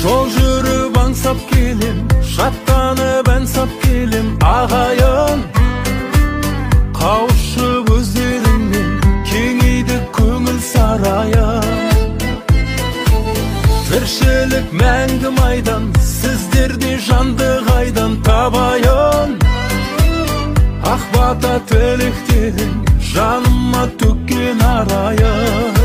Жол жүріп аңсап келем, шаттанып ән сап келем, ағайын. Қауышып өздеріңмен, кеңейді көңіл сарайым. Тіршілік мәңгі майдан, сіздерде жанды қайдан табайын. Ақ бата тілектерің, жаныма төккен арайым.